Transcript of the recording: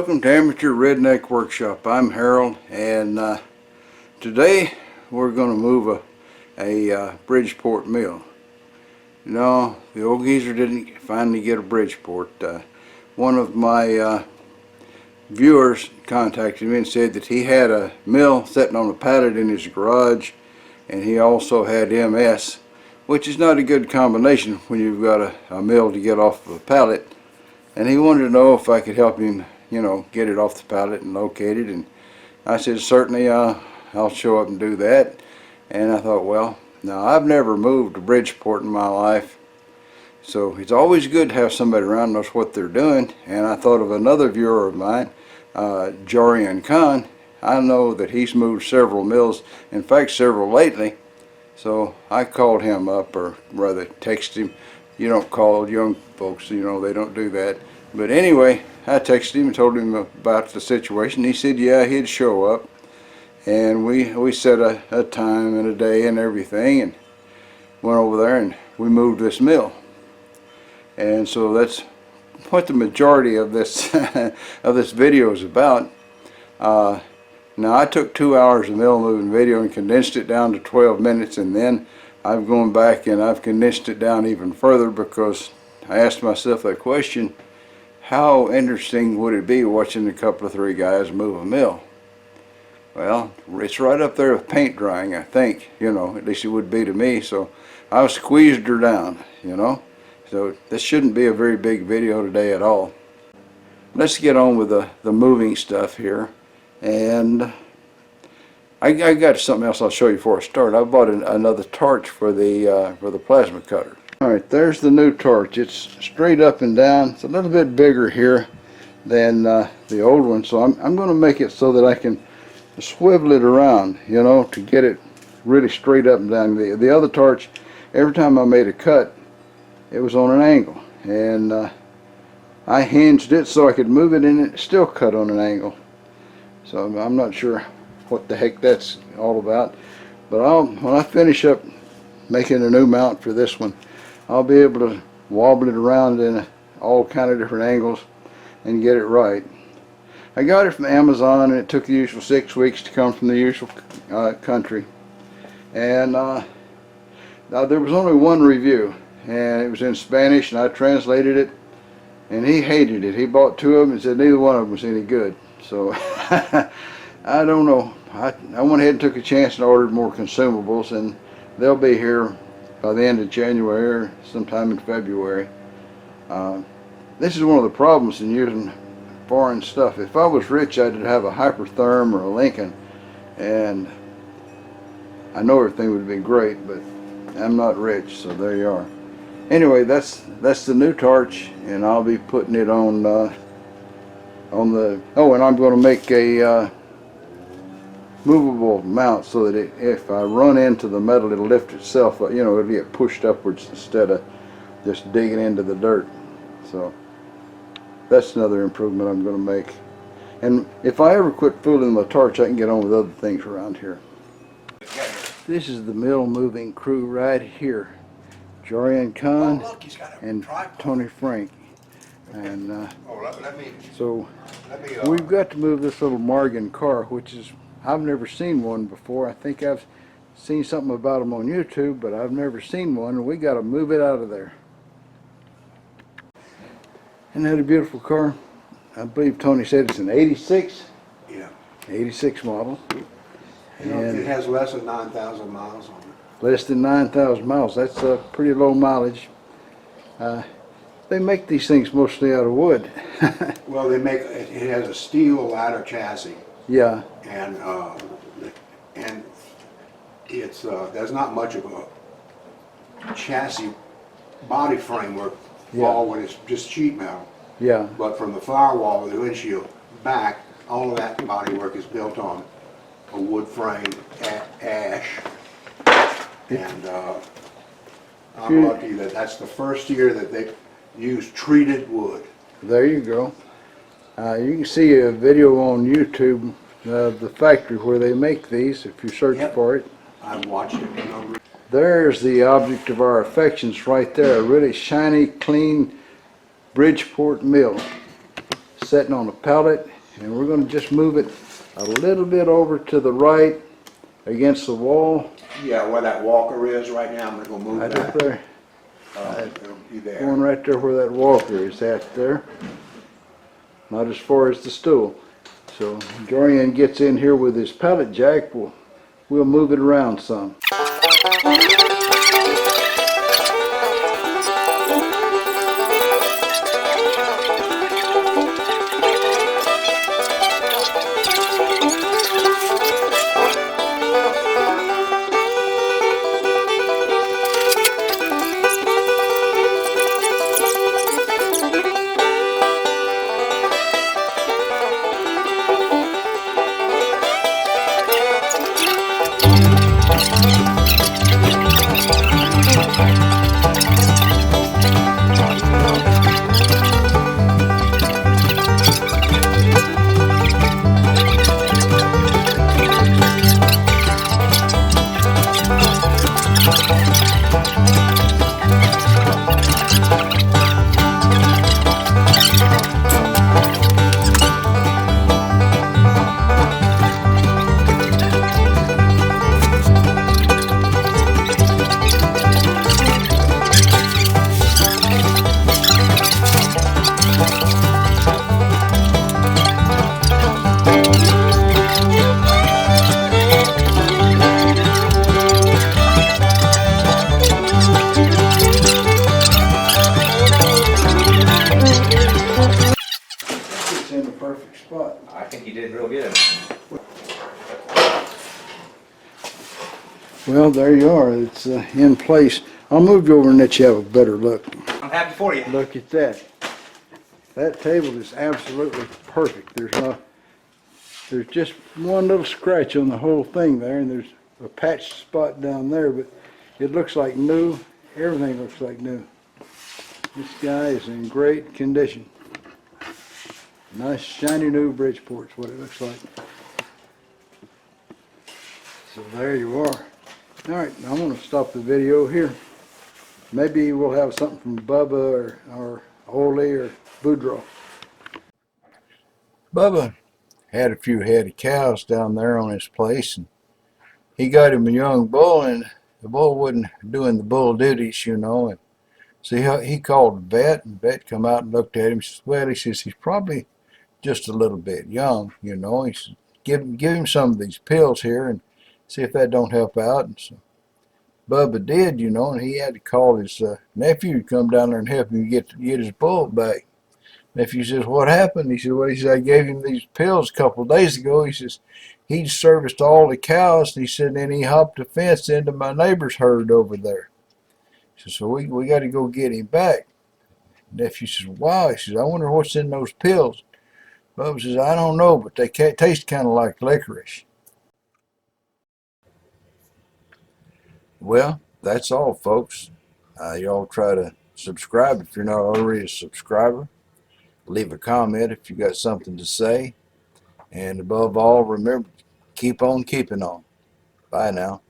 Welcome to Amateur Redneck Workshop. I'm Harold, and today we're going to move a Bridgeport mill. You know, the old geezer didn't finally get a Bridgeport. One of my viewers contacted me and said that he had a mill sitting on a pallet in his garage, and he also had MS, which is not a good combination when you've got a mill to get off of a pallet. And he wanted to know if I could help him, you know, get it off the pallet and locate it. And I said, certainly, I'll show up and do that. And I thought, well, now I've never moved to Bridgeport in my life, so it's always good to have somebody around who knows what they're doing. And I thought of another viewer of mine, Jorian Khan. I know that he's moved several mills, in fact several lately. So I called him up, or rather texted him. You don't call young folks, you know, they don't do that. But anyway, I texted him and told him about the situation. He said, yeah, he'd show up. And we set a time and a day and everything, and went over there and we moved this mill. And so that's what the majority of this of this video is about. Now I took 2 hours of mill moving video and condensed it down to 12 minutes, and then I've gone back and I've condensed it down even further because I asked myself that question: how interesting would it be watching a couple of three guys move a mill? Well, it's right up there with paint drying, I think, you know, at least it would be to me. So I squeezed her down, you know. So this shouldn't be a very big video today at all. Let's get on with the moving stuff here. And I got something else I'll show you before I start. I bought another torch for the plasma cutter. All right, there's the new torch. It's straight up and down. It's a little bit bigger here than the old one, so I'm going to make it so that I can swivel it around, you know, to get it really straight up and down. The other torch, every time I made a cut, it was on an angle, and I hinged it so I could move it and it still cut on an angle. So I'm not sure what the heck that's all about, but when I finish up making a new mount for this one, I'll be able to wobble it around in all kind of different angles and get it right. I got it from Amazon, and it took the usual 6 weeks to come from the usual country. And now there was only one review, and it was in Spanish, and I translated it, and he hated it. He bought two of them and said neither one of them was any good. So I don't know. I went ahead and took a chance and ordered more consumables, and they'll be here by the end of January or sometime in February. This is one of the problems in using foreign stuff. If I was rich, I'd have a Hypertherm or a Lincoln, and I know everything would be great, but I'm not rich, so there you are. Anyway, that's the new torch, and I'll be putting it on the and I'm going to make a movable mount so that if I run into the metal, it'll lift itself up, you know, it'll get pushed upwards instead of just digging into the dirt. So that's another improvement I'm going to make. And if I ever quit fooling with my torch, I can get on with other things around here. This is the mill moving crew right here. Jorian Khan and Tony Frank. And so we've got to move this little Morgan car, which is, I've never seen one before. I think I've seen something about them on YouTube, but I've never seen one, and we got to move it out of there. Isn't that a beautiful car? I believe Tony said it's an 86? Yeah. 86 model. You know, it has less than 9,000 miles on it. Less than 9,000 miles. That's a pretty low mileage. They make these things mostly out of wood. Well, they make it has a steel ladder chassis. Yeah. And it's there's not much of a chassis body framework when it's just sheet metal. Yeah. But from the firewall of the windshield back, all of that bodywork is built on a wood frame, ash. And I'm lucky that that's the first year that they used treated wood. There you go. You can see a video on YouTube of the factory where they make these if you search for it. I've watched it a number. There's the object of our affections right there, a really shiny, clean Bridgeport mill, sitting on a pallet and we're going to just move it a little bit over to the right against the wall. Yeah, where that walker is right now, I'm gonna go move Right that. up there. It'll be there. Going right there where that walker is at there. Not as far as the stool. So Dorian gets in here with his pallet jack. We'll move it around some. It's in the perfect spot. I think you did real good. Well, there you are. It's in place. I'll move you over and let you have a better look. I'm happy for you. Look at that. That table is absolutely perfect. There's just one little scratch on the whole thing there, and there's a patched spot down there, but it looks like new. Everything looks like new. This guy is in great condition. Nice shiny new Bridgeport's what it looks like. So there you are. All right, I'm going to stop the video here. Maybe we'll have something from Bubba or Ole or Boudreaux. Bubba had a few head of cows down there on his place, and he got him a young bull, and the bull wasn't doing the bull duties, you know. And so he called the vet, and the vet come out and looked at him. He says, well, he says, he's probably just a little bit young, you know. He said, give him some of these pills here and see if that don't help out. And so Bubba did, you know, and he had to call his nephew to come down there and help him get his bull back. Nephew says, what happened? He said, well, he said, I gave him these pills a couple of days ago. He says, he serviced all the cows, and he said, then he hopped a fence into my neighbor's herd over there. He says, so we got to go get him back. Nephew says, wow. He says, I wonder what's in those pills. Bubba says, I don't know, but they taste kind of like licorice. Well, that's all, folks. Y'all try to subscribe if you're not already a subscriber. Leave a comment if you got something to say. And above all, remember, keep on keeping on. Bye now.